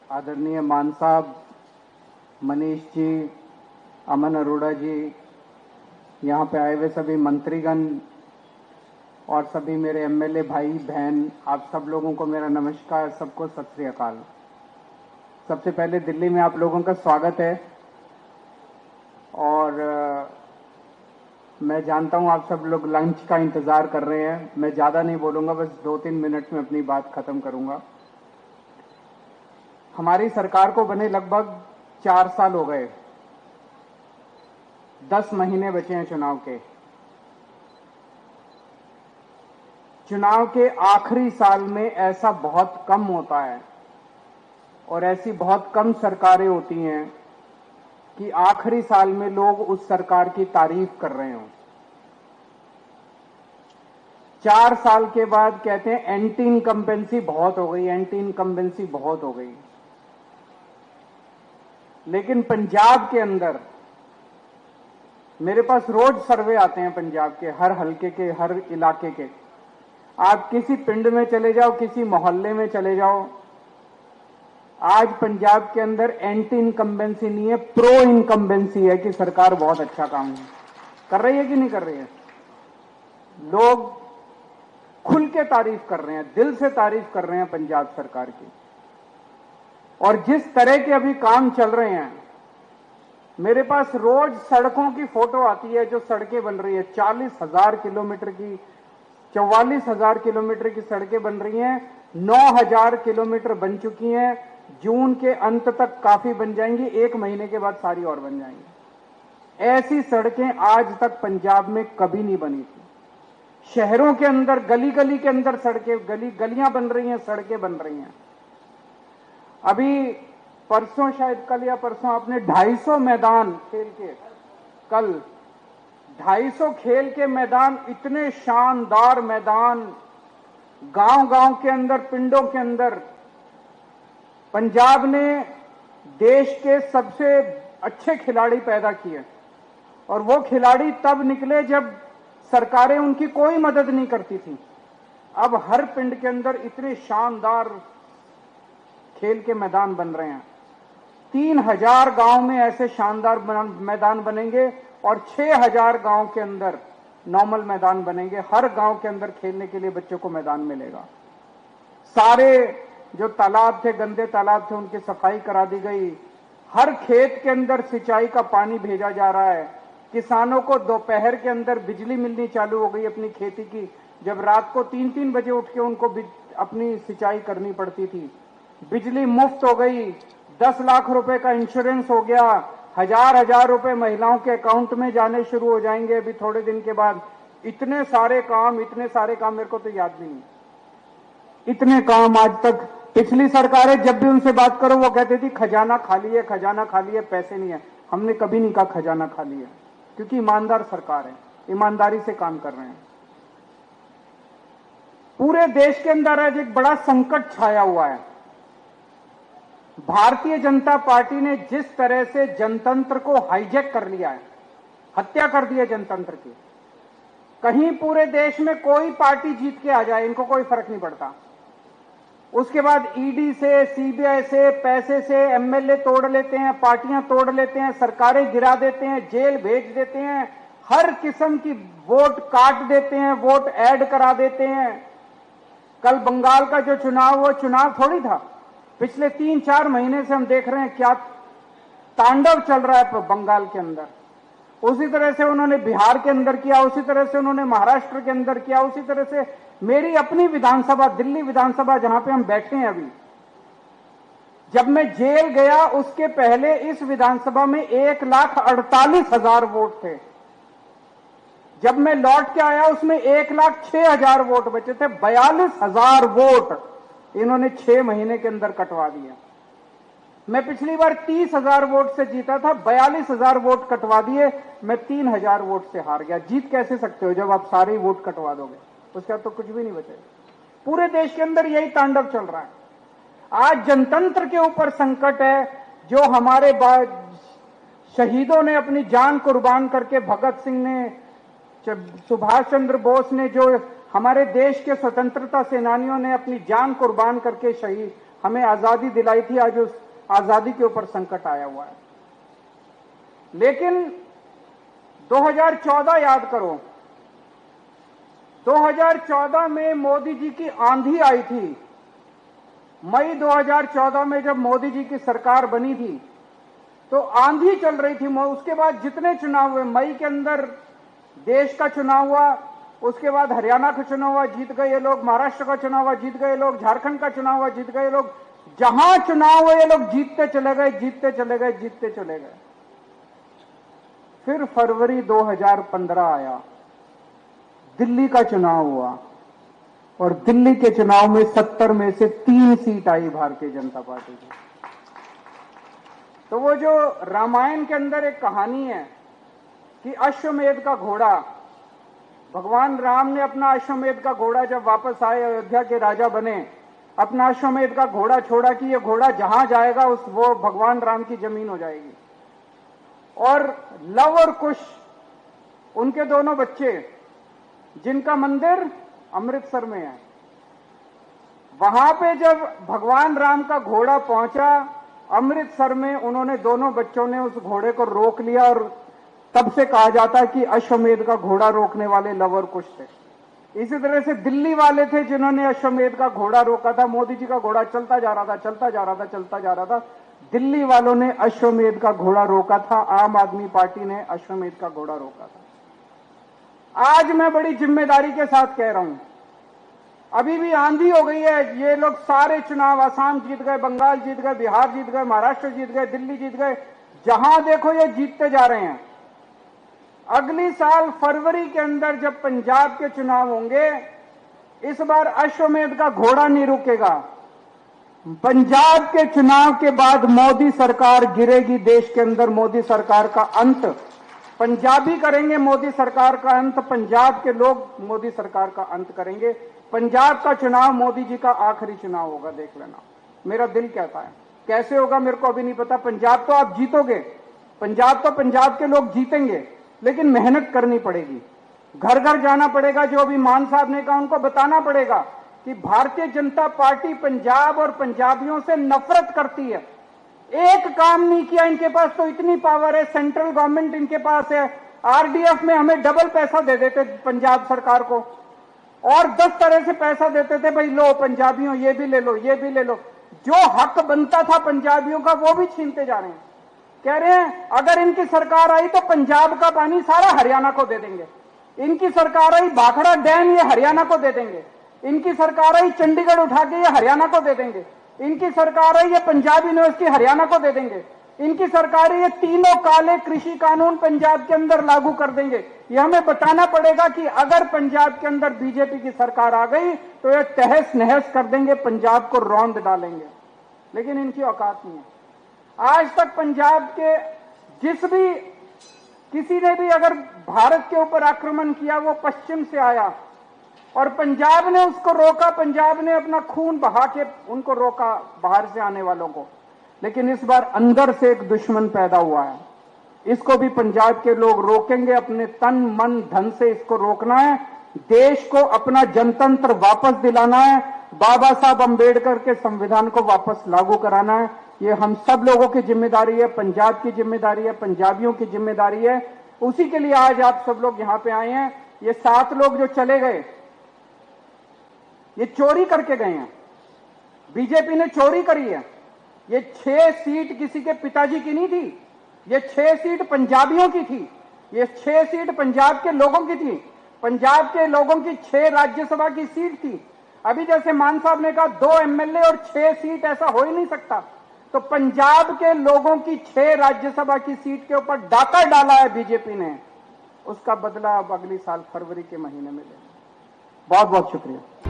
आदरणीय मान साहब, मनीष जी, अमन अरोड़ा जी, यहाँ पे आए हुए सभी मंत्रीगण और सभी मेरे एमएलए भाई बहन, आप सब लोगों को मेरा नमस्कार, सबको सत श्री अकाल। सबसे पहले दिल्ली में आप लोगों का स्वागत है और मैं जानता हूं आप सब लोग लंच का इंतजार कर रहे हैं। मैं ज्यादा नहीं बोलूंगा, बस 2-3 मिनट में अपनी बात खत्म करूंगा। हमारी सरकार को बने लगभग 4 साल हो गए, 10 महीने बचे हैं चुनाव के। चुनाव के आखिरी साल में ऐसा बहुत कम होता है और ऐसी बहुत कम सरकारें होती हैं कि आखिरी साल में लोग उस सरकार की तारीफ कर रहे हों। 4 साल के बाद कहते हैं एंटी इनकम्बेंसी बहुत हो गई, एंटी इनकम्बेंसी बहुत हो गई। लेकिन पंजाब के अंदर मेरे पास रोज सर्वे आते हैं, पंजाब के हर हलके के, हर इलाके के। आप किसी पिंड में चले जाओ, किसी मोहल्ले में चले जाओ, आज पंजाब के अंदर एंटी इनकम्बेंसी नहीं है, प्रो इनकम्बेंसी है कि सरकार बहुत अच्छा काम कर रही है कि नहीं कर रही है। लोग खुल के तारीफ कर रहे हैं, दिल से तारीफ कर रहे हैं पंजाब सरकार की। और जिस तरह के अभी काम चल रहे हैं, मेरे पास रोज सड़कों की फोटो आती है, जो सड़कें बन रही है। 40,000 किलोमीटर की, 44,000 किलोमीटर की सड़कें बन रही हैं। 9,000 किलोमीटर बन चुकी हैं। जून के अंत तक काफी बन जाएंगी, 1 महीने के बाद सारी और बन जाएंगी। ऐसी सड़कें आज तक पंजाब में कभी नहीं बनी थी। शहरों के अंदर, गली गली के अंदर सड़कें, गलियां बन रही हैं, सड़कें बन रही हैं। अभी परसों, शायद कल या परसों, आपने 250 मैदान खेल के, कल 250 खेल के मैदान, इतने शानदार मैदान गांव-गांव के अंदर, पिंडों के अंदर। पंजाब ने देश के सबसे अच्छे खिलाड़ी पैदा किए और वो खिलाड़ी तब निकले जब सरकारें उनकी कोई मदद नहीं करती थी। अब हर पिंड के अंदर इतने शानदार खेल के मैदान बन रहे हैं। 3,000 गांव में ऐसे शानदार मैदान बनेंगे और 6,000 गांव के अंदर नॉर्मल मैदान बनेंगे। हर गांव के अंदर खेलने के लिए बच्चों को मैदान मिलेगा। सारे जो तालाब थे, गंदे तालाब थे, उनकी सफाई करा दी गई। हर खेत के अंदर सिंचाई का पानी भेजा जा रहा है। किसानों को दोपहर के अंदर बिजली मिलनी चालू हो गई अपनी खेती की, जब रात को 3-3 बजे उठ के उनको अपनी सिंचाई करनी पड़ती थी। बिजली मुफ्त हो गई। 10 लाख रुपए का इंश्योरेंस हो गया। 1,000 रुपए महिलाओं के अकाउंट में जाने शुरू हो जाएंगे अभी थोड़े दिन के बाद। इतने सारे काम मेरे को तो याद भी नहीं। इतने काम आज तक पिछली सरकारें, जब भी उनसे बात करो वो कहती थी खजाना खाली है, खजाना खाली है, पैसे नहीं है। हमने कभी नहीं कहा खजाना खाली है, क्योंकि ईमानदार सरकार है, ईमानदारी से काम कर रहे हैं। पूरे देश के अंदर आज एक बड़ा संकट छाया हुआ है। भारतीय जनता पार्टी ने जिस तरह से जनतंत्र को हाईजैक कर लिया है, हत्या कर दी है जनतंत्र की। कहीं पूरे देश में कोई पार्टी जीत के आ जाए, इनको कोई फर्क नहीं पड़ता। उसके बाद ईडी से, सीबीआई से, पैसे से एमएलए तोड़ लेते हैं, पार्टियां तोड़ लेते हैं, सरकारें गिरा देते हैं, जेल भेज देते हैं, हर किस्म की वोट काट देते हैं, वोट ऐड करा देते हैं। कल बंगाल का जो चुनाव, वो चुनाव थोड़ी था। पिछले 3-4 महीने से हम देख रहे हैं क्या तांडव चल रहा है बंगाल के अंदर। उसी तरह से उन्होंने बिहार के अंदर किया, उसी तरह से उन्होंने महाराष्ट्र के अंदर किया, उसी तरह से मेरी अपनी विधानसभा, दिल्ली विधानसभा, जहां पे हम बैठे हैं अभी, जब मैं जेल गया उसके पहले इस विधानसभा में 1,48,000 वोट थे। जब मैं लौट के आया उसमें 1,06,000 वोट बचे थे। 42,000 वोट इन्होंने 6 महीने के अंदर कटवा दिया। मैं पिछली बार 30,000 वोट से जीता था, 42,000 वोट कटवा दिए। मैं 3,000 वोट से हार गया। जीत कैसे सकते हो जब आप सारे वोट कटवा दोगे? उसका तो कुछ भी नहीं बचेगा। पूरे देश के अंदर यही तांडव चल रहा है। आज जनतंत्र के ऊपर संकट है। जो हमारे शहीदों ने अपनी जान कुर्बान करके, भगत सिंह ने, सुभाष चंद्र बोस ने, जो हमारे देश के स्वतंत्रता सेनानियों ने अपनी जान कुर्बान करके शहीद हमें आजादी दिलाई थी, आज उस आजादी के ऊपर संकट आया हुआ है। लेकिन 2014 याद करो, 2014 में मोदी जी की आंधी आई थी। मई 2014 में जब मोदी जी की सरकार बनी थी तो आंधी चल रही थी। उसके बाद जितने चुनाव हुए, मई के अंदर देश का चुनाव हुआ, उसके बाद हरियाणा का चुनाव हुआ, जीत गए ये लोग, महाराष्ट्र का चुनाव हुआ, जीत गए लोग, झारखंड का चुनाव हुआ, जीत गए लोग। जहां चुनाव हुए ये लोग जीतते चले गए, जीतते चले गए, जीतते चले गए। फिर फरवरी 2015 आया, दिल्ली का चुनाव हुआ और दिल्ली के चुनाव में 70 में से 3 सीट आई भारतीय जनता पार्टी की। तो वो जो रामायण के अंदर एक कहानी है कि अश्वमेध का घोड़ा, भगवान राम ने अपना अश्वमेध का घोड़ा जब वापस आए, अयोध्या के राजा बने, अपना अश्वमेध का घोड़ा छोड़ा कि ये घोड़ा जहां जाएगा वो भगवान राम की जमीन हो जाएगी। और लव और कुश, उनके दोनों बच्चे, जिनका मंदिर अमृतसर में है, वहां पे जब भगवान राम का घोड़ा पहुंचा अमृतसर में, उन्होंने दोनों बच्चों ने उस घोड़े को रोक लिया और तब से कहा जाता है कि अश्वमेध का घोड़ा रोकने वाले लव और कुश थे। इसी तरह से दिल्ली वाले थे जिन्होंने अश्वमेध का घोड़ा रोका था। मोदी जी का घोड़ा चलता जा रहा था, चलता जा रहा था, चलता जा रहा था। दिल्ली वालों ने अश्वमेध का घोड़ा रोका था, आम आदमी पार्टी ने अश्वमेध का घोड़ा रोका था। आज मैं बड़ी जिम्मेदारी के साथ कह रहा हूं, अभी भी आंधी हो गई है। ये लोग सारे चुनाव, असम जीत गए, बंगाल जीत गए, बिहार जीत गए, महाराष्ट्र जीत गए, दिल्ली जीत गए, जहां देखो ये जीतते जा रहे हैं। अगली साल फरवरी के अंदर जब पंजाब के चुनाव होंगे, इस बार अश्वमेध का घोड़ा नहीं रुकेगा। पंजाब के चुनाव के बाद मोदी सरकार गिरेगी, देश के अंदर मोदी सरकार का अंत पंजाबी करेंगे, मोदी सरकार का अंत पंजाब के लोग मोदी सरकार का अंत करेंगे। पंजाब का चुनाव मोदी जी का आखिरी चुनाव होगा, देख लेना। मेरा दिल कहता है, कैसे होगा मेरे को अभी नहीं पता। पंजाब तो आप जीतोगे, पंजाब तो पंजाब के लोग जीतेंगे, लेकिन मेहनत करनी पड़ेगी, घर घर जाना पड़ेगा। जो अभी मान साहब ने कहा, उनको बताना पड़ेगा कि भारतीय जनता पार्टी पंजाब और पंजाबियों से नफरत करती है। एक काम नहीं किया, इनके पास तो इतनी पावर है, सेंट्रल गवर्नमेंट इनके पास है। आरडीएफ में हमें डबल पैसा दे देते पंजाब सरकार को, और 10 तरह से पैसा देते थे, भाई लो पंजाबियों ये भी ले लो, ये भी ले लो। जो हक बनता था पंजाबियों का वो भी छीनते जा रहे हैं। कह रहे हैं अगर इनकी सरकार आई तो पंजाब का पानी सारा हरियाणा को दे देंगे, इनकी सरकार आई भाखड़ा डैम ये हरियाणा को दे देंगे, इनकी सरकार आई चंडीगढ़ उठा के ये हरियाणा को दे देंगे, इनकी सरकार आई ये पंजाब यूनिवर्सिटी हरियाणा को दे देंगे, इनकी सरकार ये तीनों काले कृषि कानून पंजाब के अंदर लागू कर देंगे। ये हमें बताना पड़ेगा कि अगर पंजाब के अंदर बीजेपी की सरकार आ गई तो ये तहस नहस कर देंगे, पंजाब को रौंद डालेंगे। लेकिन इनकी औकात नहीं है। आज तक पंजाब के किसी ने भी अगर भारत के ऊपर आक्रमण किया, वो पश्चिम से आया और पंजाब ने उसको रोका, पंजाब ने अपना खून बहा के उनको रोका, बाहर से आने वालों को। लेकिन इस बार अंदर से एक दुश्मन पैदा हुआ है, इसको भी पंजाब के लोग रोकेंगे, अपने तन मन धन से इसको रोकना है। देश को अपना जनतंत्र वापस दिलाना है, बाबा साहब अंबेडकर के संविधान को वापस लागू कराना है। ये हम सब लोगों की जिम्मेदारी है, पंजाब की जिम्मेदारी है, पंजाबियों की जिम्मेदारी है। उसी के लिए आज आप सब लोग यहां पे आए हैं। ये 7 लोग जो चले गए, ये चोरी करके गए हैं, बीजेपी ने चोरी करी है। ये 6 सीट किसी के पिताजी की नहीं थी, ये 6 सीट पंजाबियों की थी, ये 6 सीट पंजाब के लोगों की थी। पंजाब के लोगों की 6 राज्यसभा की सीट थी। अभी जैसे मान साहब ने कहा 2 एमएलए और 6 सीट, ऐसा हो ही नहीं सकता। तो पंजाब के लोगों की 6 राज्यसभा की सीट के ऊपर डाका डाला है बीजेपी ने, उसका बदला अब अगली साल फरवरी के महीने में लेना। बहुत बहुत शुक्रिया।